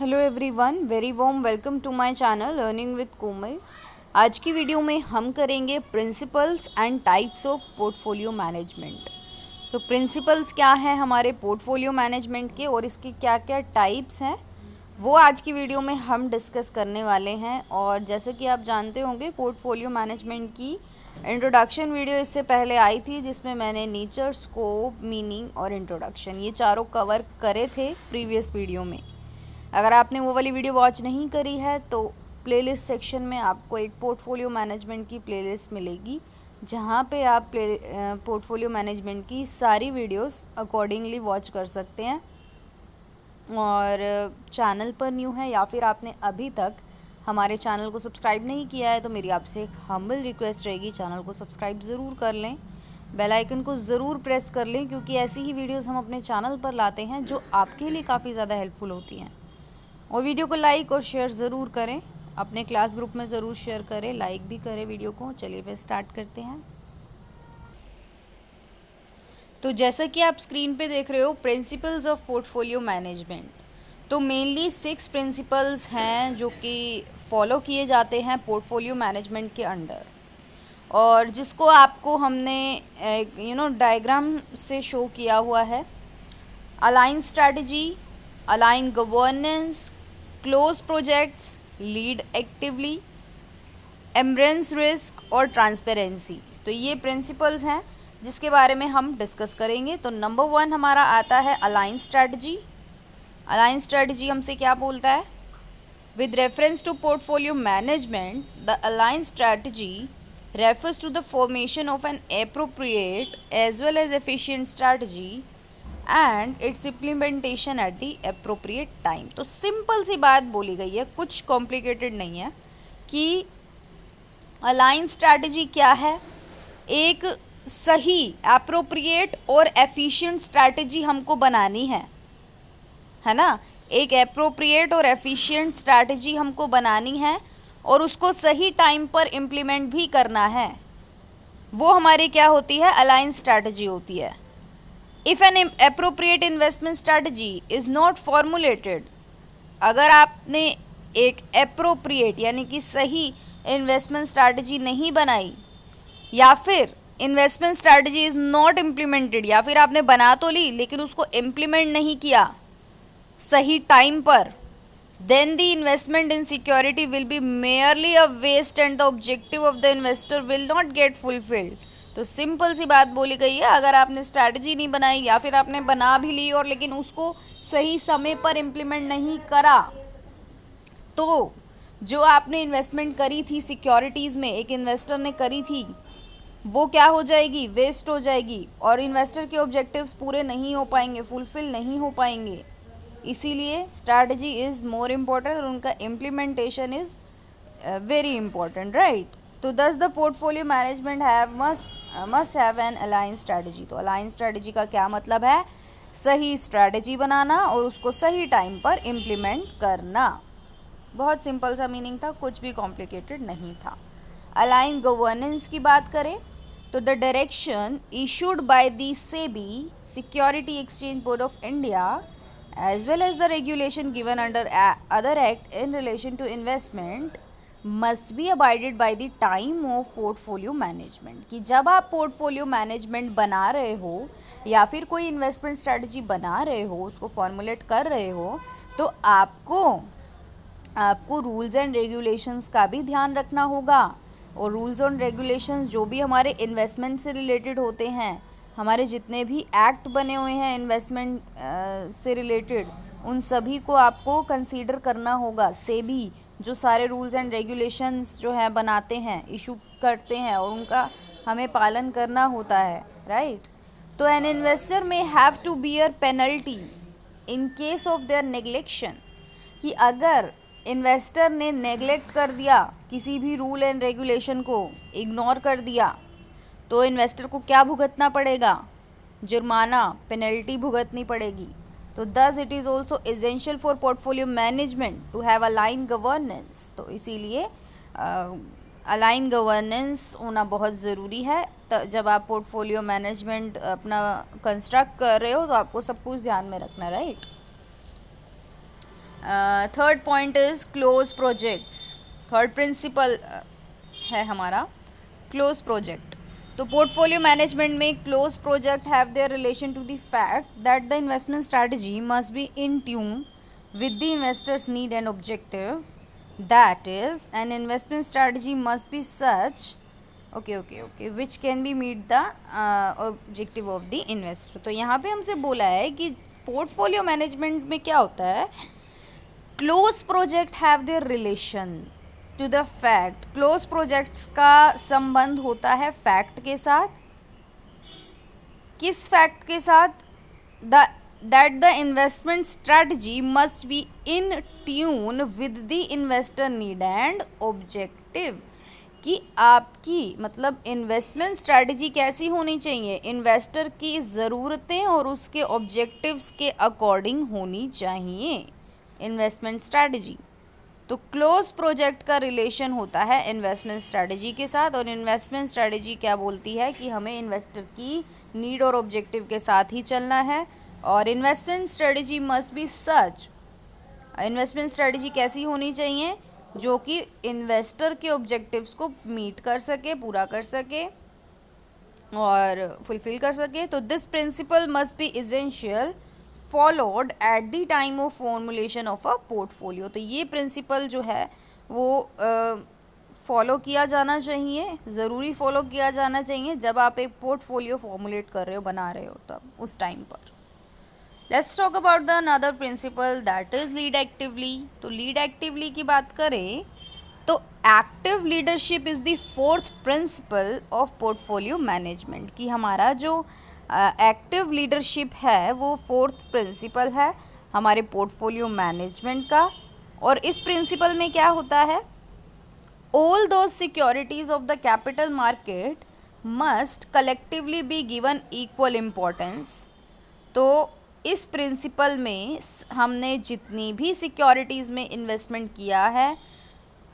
Hello everyone, very warm welcome to my channel learning with Komal. आज की video में हम करेंगे principles and types of portfolio management. तो प्रिंसिपल्स क्या हैं हमारे पोर्टफोलियो मैनेजमेंट के और इसके क्या क्या टाइप्स हैं वो आज की वीडियो में हम डिस्कस करने वाले हैं। और जैसे कि आप जानते होंगे, पोर्टफोलियो मैनेजमेंट की इंट्रोडक्शन वीडियो इससे पहले आई थी जिसमें मैंने नेचर, स्कोप, मीनिंग और इंट्रोडक्शन ये चारों कवर करे थे प्रीवियस वीडियो में। अगर आपने वो वाली वीडियो वॉच नहीं करी है तो प्लेलिस्ट सेक्शन में आपको एक पोर्टफोलियो मैनेजमेंट की प्लेलिस्ट मिलेगी जहाँ पे आप पोर्टफोलियो मैनेजमेंट की सारी वीडियोस अकॉर्डिंगली वॉच कर सकते हैं। और चैनल पर न्यू है या फिर आपने अभी तक हमारे चैनल को सब्सक्राइब नहीं किया है तो मेरी आपसे एक हम्बल रिक्वेस्ट रहेगी, चैनल को सब्सक्राइब ज़रूर कर लें, बेल आइकन को ज़रूर प्रेस कर लें, क्योंकि ऐसी ही वीडियोस हम अपने चैनल पर लाते हैं जो आपके लिए काफ़ी ज़्यादा हेल्पफुल होती हैं। और वीडियो को लाइक और शेयर ज़रूर करें, अपने क्लास ग्रुप में ज़रूर शेयर करें, लाइक भी करें वीडियो को। चलिए फिर स्टार्ट करते हैं। तो जैसा कि आप स्क्रीन पे देख रहे हो, प्रिंसिपल्स ऑफ पोर्टफोलियो मैनेजमेंट, तो मेनली 6 प्रिंसिपल्स हैं जो कि फॉलो किए जाते हैं पोर्टफोलियो मैनेजमेंट के अंडर, और जिसको आपको हमने डायग्राम से शो किया हुआ है। Align strategy, align governance, close projects, lead actively, embrace risk और ट्रांसपेरेंसी। तो ये प्रिंसिपल्स हैं जिसके बारे में हम डिस्कस करेंगे। तो नंबर 1 हमारा आता है अलाइन स्ट्रैटेजी। अलाइन स्ट्रैटेजी हमसे क्या बोलता है? With reference to portfolio management, the align strategy refers to the formation of an appropriate as well as efficient strategy and its implementation at the appropriate time। तो simple सी बात बोली गई है, कुछ कॉम्प्लिकेटेड नहीं है कि अलाइन स्ट्रैटेजी क्या है। एक सही, एप्रोप्रिएट और एफिशिएंट स्ट्रैटेजी हमको बनानी है ना। एक एप्रोप्रिएट और एफिशिएंट स्ट्रैटेजी हमको बनानी है और उसको सही टाइम पर इम्प्लीमेंट भी करना है। वो हमारी क्या होती है? अलाइन स्ट्रैटेजी होती है। If N appropriate investment strategy is not formulated, अगर आपने एक एप्रोप्रिएट यानी कि सही इन्वेस्टमेंट स्ट्रैटेजी नहीं बनाई, या फिर investment strategy is not implemented, या फिर आपने बना तो ली लेकिन उसको इम्प्लीमेंट नहीं किया सही टाइम पर, then the investment in security will be merely a waste and the objective of the investor will not get fulfilled। तो सिंपल सी बात बोली गई है, अगर आपने स्ट्रैटेजी नहीं बनाई या फिर आपने बना भी ली और लेकिन उसको सही समय पर इम्प्लीमेंट नहीं करा, तो जो आपने इन्वेस्टमेंट करी थी सिक्योरिटीज़ में, एक इन्वेस्टर ने करी थी, वो क्या हो जाएगी? वेस्ट हो जाएगी और इन्वेस्टर के ऑब्जेक्टिव्स पूरे नहीं हो पाएंगे, फुलफिल नहीं हो पाएंगे। इसीलिए स्ट्रैटेजी इज़ मोर इम्पॉर्टेंट और उनका implementation is very important, right. तो दस the portfolio management must have an align strategy. तो अलाइन स्ट्रैटेजी का क्या मतलब है? सही स्ट्रैटेजी बनाना और उसको सही टाइम पर इम्प्लीमेंट करना। बहुत सिंपल सा मीनिंग था, कुछ भी कॉम्प्लिकेटेड नहीं था। अलाइन गवर्नेंस की बात करें तो the direction issued by the SEBI, security exchange board of India, as well as the regulation given under other act in relation to investment must be abided by the time of portfolio management। कि जब आप portfolio management बना रहे हो या फिर कोई investment strategy बना रहे हो, उसको फॉर्मुलेट कर रहे हो, तो आपको रूल्स एंड रेगुलेशंस का भी ध्यान रखना होगा। और रूल्स एंड रेगुलेशंस जो भी हमारे इन्वेस्टमेंट से रिलेटेड होते हैं, हमारे जितने भी एक्ट बने हुए हैं इन्वेस्टमेंट से रिलेटेड, उन सभी को आपको कंसीडर करना होगा। सेबी जो सारे रूल्स एंड रेगुलेशंस जो है बनाते हैं, इशू करते हैं, और उनका हमें पालन करना होता है, राइट। तो an investor may have to bear penalty in case of their neglection, कि अगर इन्वेस्टर ने नेग्लेक्ट कर दिया, किसी भी रूल एंड रेगुलेशन को इग्नोर कर दिया, तो इन्वेस्टर को क्या भुगतना पड़ेगा? जुर्माना, पेनल्टी भुगतनी पड़ेगी। तो thus it is also essential for portfolio management to have align governance. तो इसीलिए अलाइन गवर्नेंस होना बहुत ज़रूरी है। जब आप पोर्टफोलियो मैनेजमेंट अपना कंस्ट्रक्ट कर रहे हो तो आपको सब कुछ ध्यान में रखना, right. Third point is close projects. Third principle है हमारा क्लोज प्रोजेक्ट। तो पोर्टफोलियो मैनेजमेंट में close project have their relation to the fact that the investment strategy must be in tune with the investor's need and objective. That is, an investment strategy must be such which can be meet the objective of the investor. तो यहाँ पे हमसे बोला है कि portfolio management में क्या होता है, close project have their relation to the fact. Close projects का संबंध होता है फैक्ट के साथ। किस फैक्ट के साथ? that the investment strategy must be in tune with the investor need and objective। कि आपकी मतलब इन्वेस्टमेंट स्ट्रैटेजी कैसी होनी चाहिए, इन्वेस्टर की ज़रूरतें और उसके ऑब्जेक्टिव्स के अकॉर्डिंग होनी चाहिए इन्वेस्टमेंट स्ट्रैटेजी। तो क्लोज प्रोजेक्ट का रिलेशन होता है इन्वेस्टमेंट स्ट्रैटेजी के साथ, और इन्वेस्टमेंट स्ट्रैटेजी क्या बोलती है कि हमें इन्वेस्टर की नीड और ऑब्जेक्टिव के साथ ही चलना है। और investment strategy must be such, investment strategy कैसी होनी चाहिए, जो कि इन्वेस्टर के ऑब्जेक्टिव्स को मीट कर सके, पूरा कर सके और फुलफिल कर सके। तो this principle must be essential followed at the time of formulation of a portfolio. तो ये प्रिंसिपल जो है वो फॉलो किया जाना चाहिए, ज़रूरी फॉलो किया जाना चाहिए जब आप एक पोर्टफोलियो फॉर्मुलेट कर रहे हो, बना रहे हो, तब उस टाइम पर। Let's talk about the another principal that is lead actively. तो लीड एक्टिवली की बात करें तो active leadership is the fourth principle of portfolio management. कि हमारा जो एक्टिव लीडरशिप है वो फोर्थ प्रिंसिपल है हमारे पोर्टफोलियो मैनेजमेंट का। और इस प्रिंसिपल में क्या होता है, all those securities of the capital market must collectively be given equal importance. तो इस प्रिंसिपल में हमने जितनी भी सिक्योरिटीज़ में इन्वेस्टमेंट किया है,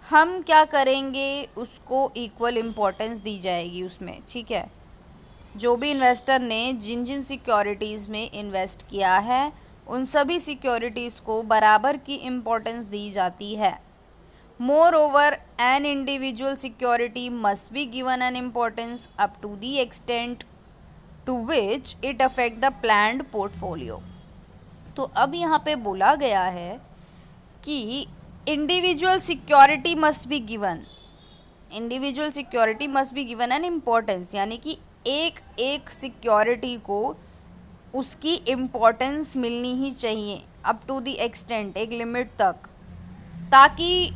हम क्या करेंगे, उसको इक्वल इम्पोर्टेंस दी जाएगी उसमें, ठीक है। जो भी इन्वेस्टर ने जिन जिन सिक्योरिटीज़ में इन्वेस्ट किया है उन सभी सिक्योरिटीज़ को बराबर की इम्पोर्टेंस दी जाती है। Moreover an individual security must be given an importance up to the extent to which it affect the planned portfolio। तो अब यहाँ पे बोला गया है कि individual security must be given, individual security must be given an importance, यानी कि एक एक सिक्योरिटी को उसकी इम्पोर्टेंस मिलनी ही चाहिए अप टू द एक्सटेंट, एक लिमिट तक, ताकि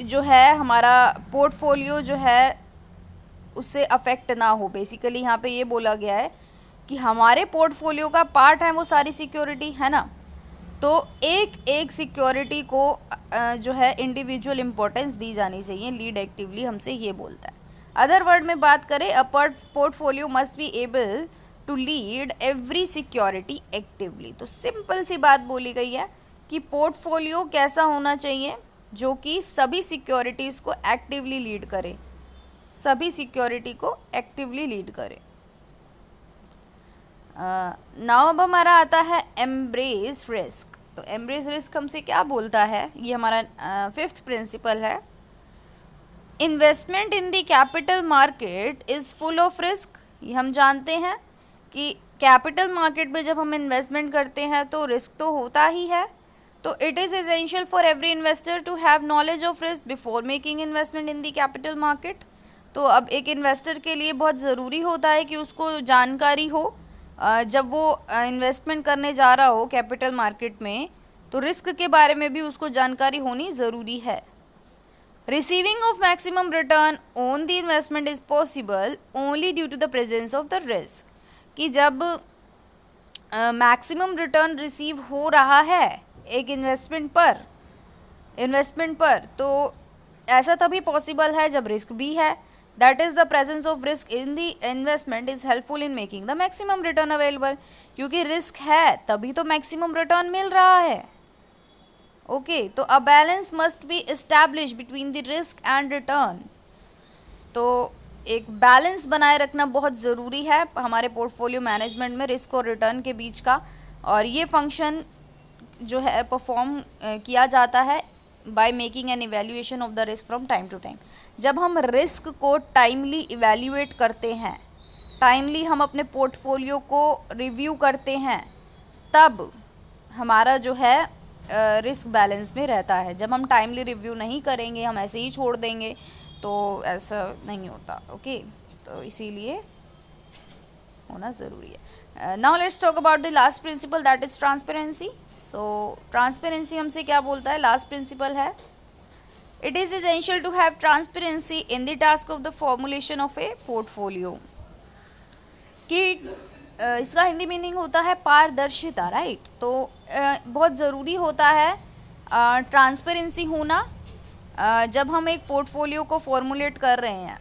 जो है हमारा पोर्टफोलियो जो है उससे अफेक्ट ना हो। बेसिकली यहाँ पे ये बोला गया है कि हमारे पोर्टफोलियो का पार्ट है वो सारी सिक्योरिटी, है ना। तो एक एक सिक्योरिटी को जो है इंडिविजुअल इम्पोर्टेंस दी जानी चाहिए। लीड एक्टिवली हमसे ये बोलता है। अदर वर्ड में बात करें, a portfolio must be able to lead every security actively. तो सिंपल सी बात बोली गई है कि पोर्टफोलियो कैसा होना चाहिए, जो कि सभी सिक्योरिटीज़ को एक्टिवली लीड करे, सभी सिक्योरिटी को एक्टिवली लीड करे। नाउ अब हमारा आता है एम्ब्रेस रिस्क। तो एम्ब्रेस रिस्क हमसे क्या बोलता है, ये हमारा फिफ्थ प्रिंसिपल है। Investment in the capital market is full of risk. ये हम जानते हैं कि कैपिटल मार्केट में जब हम इन्वेस्टमेंट करते हैं तो रिस्क तो होता ही है। तो it is essential for every investor to have knowledge of risk before making investment in the capital market. तो अब एक इन्वेस्टर के लिए बहुत ज़रूरी होता है कि उसको जानकारी हो जब वो इन्वेस्टमेंट करने जा रहा हो कैपिटल मार्केट में, तो रिस्क के बारे में भी उसको जानकारी होनी ज़रूरी है। Receiving of maximum return on the investment is possible only due to the presence of the risk. कि जब मैक्सिमम रिटर्न रिसीव हो रहा है एक इन्वेस्टमेंट पर, तो ऐसा तभी पॉसिबल है जब रिस्क भी है। That is the presence of risk in the investment is helpful in making the maximum return available। क्योंकि रिस्क है तभी तो मैक्सिमम रिटर्न मिल रहा है। ओके, तो a balance must be establish between the risk and return. तो एक balance बनाए रखना बहुत ज़रूरी है हमारे पोर्टफोलियो मैनेजमेंट में, रिस्क और रिटर्न के बीच का। और ये फंक्शन जो है परफॉर्म किया जाता है by making an evaluation of the risk from time to time. जब हम रिस्क को टाइमली इवेल्यूएट करते हैं, टाइमली हम अपने पोर्टफोलियो को रिव्यू करते हैं, तब हमारा जो है रिस्क बैलेंस में रहता है। जब हम टाइमली रिव्यू नहीं करेंगे, हम ऐसे ही छोड़ देंगे, तो ऐसा नहीं होता। ओके, तो इसीलिए होना ज़रूरी है। Now let's talk about the last principle, that is transparency. So transparency हमसे क्या बोलता है? लास्ट प्रिंसिपल है, it is essential to have transparency in the task of the formulation of a portfolio. कि इसका हिंदी मीनिंग होता है पारदर्शिता, राइट। तो बहुत ज़रूरी होता है ट्रांसपेरेंसी होना जब हम एक पोर्टफोलियो को फॉर्मुलेट कर रहे हैं।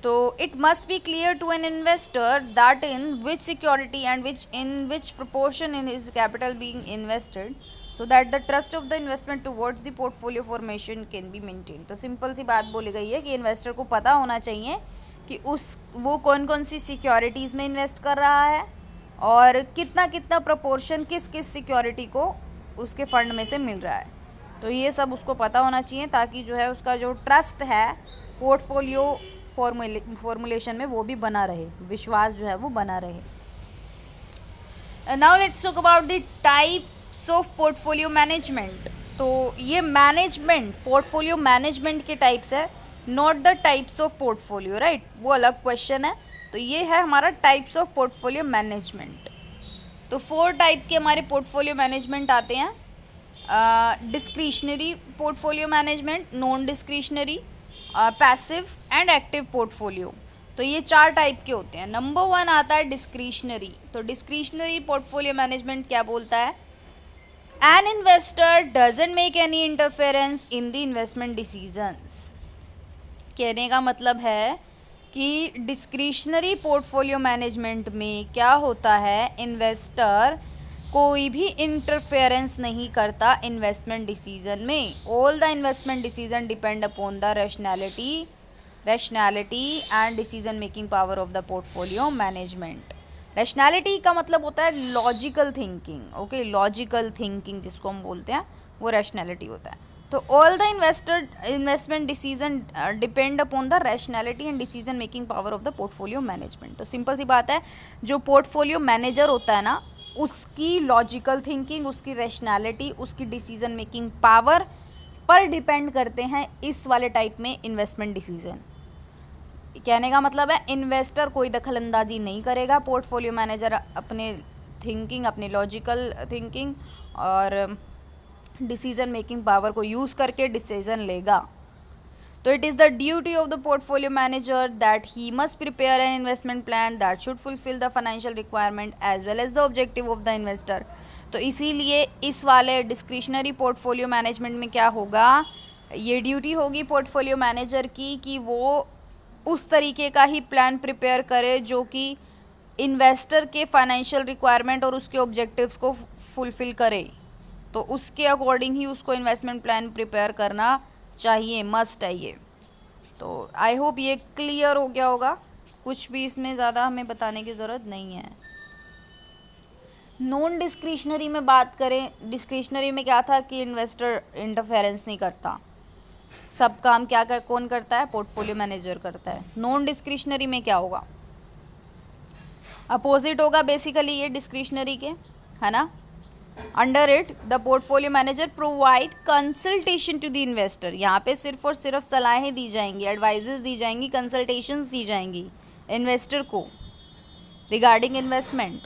तो it must be clear to an investor that in which security and which proportion in his capital being invested, so that the trust of the investment towards the portfolio formation can be maintain. तो simple सी बात बोली गई है कि investor को पता होना चाहिए कि वो कौन कौन सी सिक्योरिटीज़ में इन्वेस्ट कर रहा है और कितना कितना प्रोपोर्शन किस किस सिक्योरिटी को उसके फंड में से मिल रहा है। तो ये सब उसको पता होना चाहिए, ताकि जो है उसका जो ट्रस्ट है पोर्टफोलियो फॉर्मुलेशन में वो भी बना रहे, विश्वास जो है वो बना रहे। Now let's talk about the types of portfolio management. तो ये मैनेजमेंट, पोर्टफोलियो मैनेजमेंट के टाइप्स है, not the types of portfolio, right, वो अलग क्वेश्चन है। तो ये है हमारा टाइप्स ऑफ पोर्टफोलियो मैनेजमेंट। तो 4 टाइप के हमारे पोर्टफोलियो मैनेजमेंट आते हैं। Discretionary portfolio management, non discretionary, passive and active portfolio. तो ये 4 टाइप के होते हैं। नंबर 1 आता है डिस्क्रिशनरी। तो डिस्क्रिशनरी पोर्टफोलियो मैनेजमेंट क्या बोलता है? An investor doesn't make any interference in the investment decisions. कहने का मतलब है कि डिस्क्रिशनरी पोर्टफोलियो मैनेजमेंट में क्या होता है, इन्वेस्टर कोई भी इंटरफेरेंस नहीं करता इन्वेस्टमेंट डिसीजन में। All the investment decision depend upon the rationality and decision making power of the portfolio management. Rationality का मतलब होता है logical thinking. Okay, logical thinking जिसको हम बोलते हैं वो रैशनैलिटी होता है। तो all the investment decision depend upon the rationality and decision making power of the portfolio management. तो सिंपल सी बात है, जो पोर्टफोलियो मैनेजर होता है ना, उसकी लॉजिकल थिंकिंग, उसकी रैशनैलिटी, उसकी डिसीजन मेकिंग पावर पर डिपेंड करते हैं इस वाले टाइप में इन्वेस्टमेंट डिसीजन। कहने का मतलब है इन्वेस्टर कोई दखलंदाजी नहीं करेगा, पोर्टफोलियो मैनेजर अपने थिंकिंग, अपनी लॉजिकल थिंकिंग और डिसीजन मेकिंग पावर को यूज़ करके डिसीजन लेगा। तो it is the duty of the portfolio manager that he must prepare an investment plan that should fulfil the financial requirement as well as the objective of the investor. तो इसीलिए इस वाले discretionary portfolio management में क्या होगा, ये duty होगी portfolio manager की कि वो उस तरीके का ही प्लान प्रिपेयर करे जो कि इन्वेस्टर के फाइनेंशियल रिक्वायरमेंट और उसके ऑब्जेक्टिव्स को फुलफिल करे। तो उसके अकॉर्डिंग ही उसको इन्वेस्टमेंट प्लान प्रिपेयर करना चाहिए, मस्ट है ये। तो आई होप ये क्लियर हो गया होगा, कुछ भी इसमें ज़्यादा हमें बताने की ज़रूरत नहीं है। नॉन डिस्क्रिशनरी में बात करें, डिस्क्रिशनरी में क्या था कि इन्वेस्टर इंटरफेरेंस नहीं करता, सब काम कौन करता है? पोर्टफोलियो मैनेजर करता है। नॉन डिस्क्रिशनरी में क्या होगा? अपोजिट होगा बेसिकली ये डिस्क्रिशनरी के, है ना। Under it the portfolio manager provide consultation to the investor. यहाँ पे सिर्फ और सिर्फ सलाहें दी जाएंगी, एडवाइजेस दी जाएंगी, कंसल्टेशंस दी जाएंगी इन्वेस्टर को रिगार्डिंग इन्वेस्टमेंट।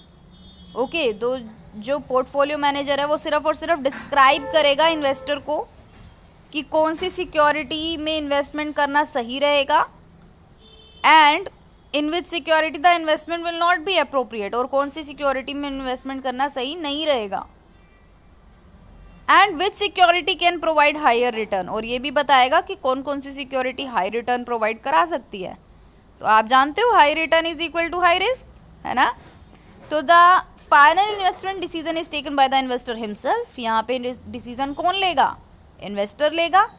ओके, तो जो पोर्टफोलियो मैनेजर है वो सिर्फ और सिर्फ डिस्क्राइब करेगा इन्वेस्टर को कि कौन सी सिक्योरिटी में इन्वेस्टमेंट करना सही रहेगा and in which security the investment will not be appropriate, और कौन सी सिक्योरिटी में इन्वेस्टमेंट करना सही नहीं रहेगा, and which security can provide higher return, और ये भी बताएगा कि कौन कौन सी सिक्योरिटी हाई रिटर्न प्रोवाइड करा सकती है। तो आप जानते हो high return is equal to high risk, है ना। तो the final investment decision is taken by the investor himself. यहाँ पे डिसीजन कौन लेगा? इन्वेस्टर लेगा।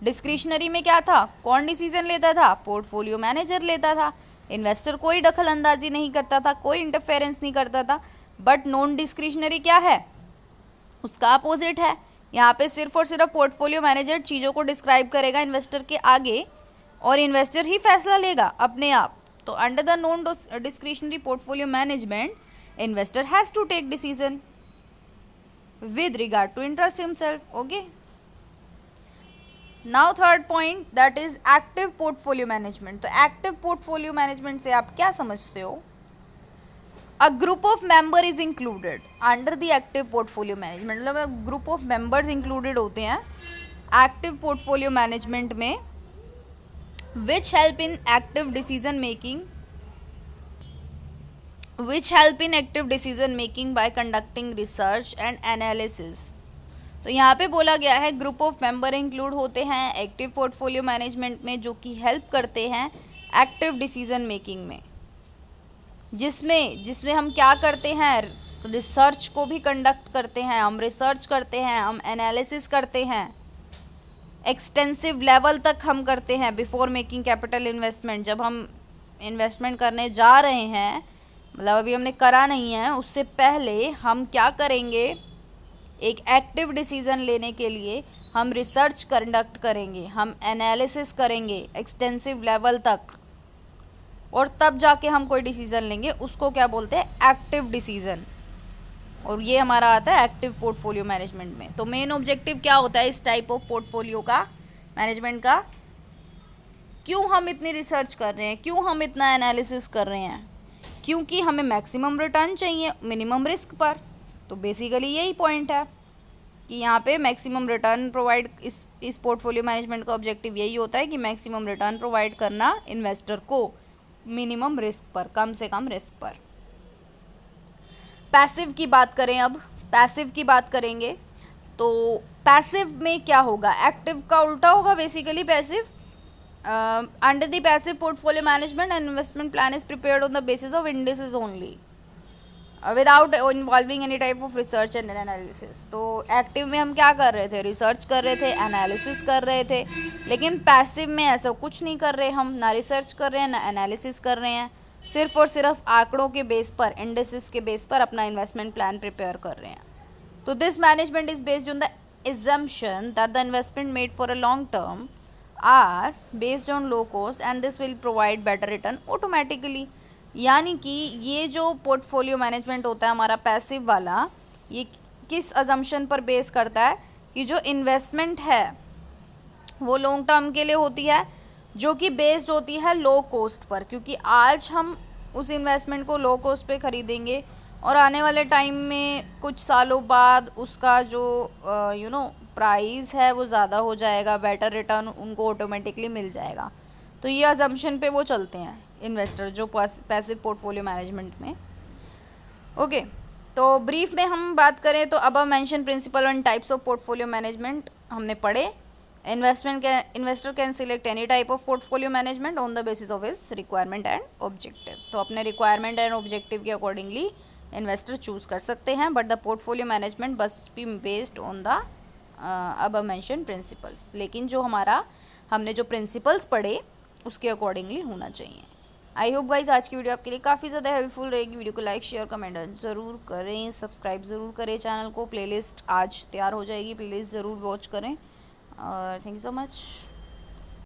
डिस्क्रिशनरी में क्या था? कौन डिसीजन लेता था? पोर्टफोलियो मैनेजर लेता था। इन्वेस्टर कोई दखल अंदाजी नहीं करता था, कोई इंटरफेरेंस नहीं करता था। बट नॉन डिस्क्रिशनरी क्या है? उसका अपोजिट है। यहाँ पे सिर्फ और सिर्फ पोर्टफोलियो मैनेजर चीज़ों को डिस्क्राइब करेगा इन्वेस्टर के आगे और इन्वेस्टर ही फैसला लेगा अपने आप। तो under the non discretionary portfolio management, investor has to take decision with regard to interest himself. Okay, now third point, that is active portfolio management. तो active portfolio management से आप क्या समझते हो? A group of member is included under the active portfolio management. मतलब group of members included होते हैं active portfolio management में, which help in active decision making by conducting research and analysis. तो यहाँ पे बोला गया है ग्रुप ऑफ मेंबर इंक्लूड होते हैं एक्टिव पोर्टफोलियो मैनेजमेंट में, जो कि हेल्प करते हैं एक्टिव डिसीजन मेकिंग में, जिसमें हम क्या करते हैं, रिसर्च को भी कंडक्ट करते हैं, हम रिसर्च करते हैं, हम एनालिसिस करते हैं, एक्सटेंसिव लेवल तक हम करते हैं बिफोर मेकिंग कैपिटल इन्वेस्टमेंट। जब हम इन्वेस्टमेंट करने जा रहे हैं, मतलब अभी हमने करा नहीं है, उससे पहले हम क्या करेंगे, एक एक्टिव डिसीजन लेने के लिए हम रिसर्च कंडक्ट करेंगे, हम एनालिसिस करेंगे एक्सटेंसिव लेवल तक, और तब जाके हम कोई डिसीजन लेंगे। उसको क्या बोलते हैं, एक्टिव डिसीजन। और ये हमारा आता है एक्टिव पोर्टफोलियो मैनेजमेंट में। तो मेन ऑब्जेक्टिव क्या होता है इस टाइप ऑफ पोर्टफोलियो का मैनेजमेंट का, क्यों हम इतनी रिसर्च कर रहे हैं, क्यों हम इतना एनालिसिस कर रहे हैं, क्योंकि हमें मैक्सिमम रिटर्न चाहिए मिनिमम रिस्क पर। तो बेसिकली यही पॉइंट है कि यहाँ पे मैक्सिमम रिटर्न प्रोवाइड, इस पोर्टफोलियो मैनेजमेंट का ऑब्जेक्टिव यही होता है कि मैक्सिमम रिटर्न प्रोवाइड करना इन्वेस्टर को मिनिमम रिस्क पर, कम से कम रिस्क पर। पैसिव की बात करें, अब पैसिव की बात करेंगे तो पैसिव में क्या होगा, एक्टिव का उल्टा होगा basically passive. Under the passive portfolio management, an investment plan is prepared on the basis of indices only, without involving any type of research and analysis. तो एक्टिव में हम क्या कर रहे थे, रिसर्च कर रहे थे, एनालिसिस कर रहे थे, लेकिन पैसिव में ऐसा कुछ नहीं कर रहे हम, ना रिसर्च कर रहे हैं ना एनालिसिस कर रहे हैं, सिर्फ और सिर्फ आंकड़ों के बेस पर, इंडिसेस के बेस पर अपना इन्वेस्टमेंट प्लान प्रिपेयर कर रहे हैं। तो this management is based on the assumption that the investment made for a long term are based on low cost and this will provide better return automatically। यानी कि ये जो पोर्टफोलियो मैनेजमेंट होता है हमारा पैसिव वाला, ये किस अजम्पशन पर बेस करता है कि जो इन्वेस्टमेंट है वो लॉन्ग टर्म के लिए होती है, जो कि बेस्ड होती है लो कॉस्ट पर, क्योंकि आज हम उस इन्वेस्टमेंट को लो कॉस्ट पे ख़रीदेंगे और आने वाले टाइम में कुछ सालों बाद उसका जो प्राइस है वो ज़्यादा हो जाएगा, बेटर रिटर्न उनको ऑटोमेटिकली मिल जाएगा। तो ये अजम्पशन पे वो चलते हैं इन्वेस्टर जो पैसिव पोर्टफोलियो मैनेजमेंट में। ओके, तो ब्रीफ में हम बात करें तो above mentioned principle and types of portfolio management हमने पढ़े। Investor can select any type of portfolio management on the basis of his requirement and objective. तो अपने रिक्वायरमेंट एंड ऑब्जेक्टिव के अकॉर्डिंगली इन्वेस्टर चूज़ कर सकते हैं, but the portfolio management must be based on the above mentioned principles. लेकिन जो हमने जो प्रिंसिपल्स पढ़े उसके अकॉर्डिंगली होना चाहिए। आई होप गाइज आज की वीडियो आपके लिए काफ़ी ज़्यादा हेल्पफुल रहेगी। वीडियो को लाइक शेयर कमेंट ज़रूर करें, सब्सक्राइब ज़रूर करें चैनल को। प्लेलिस्ट आज तैयार हो जाएगी, प्लेलिस्ट ज़रूर वॉच करें और थैंक यू सो मच।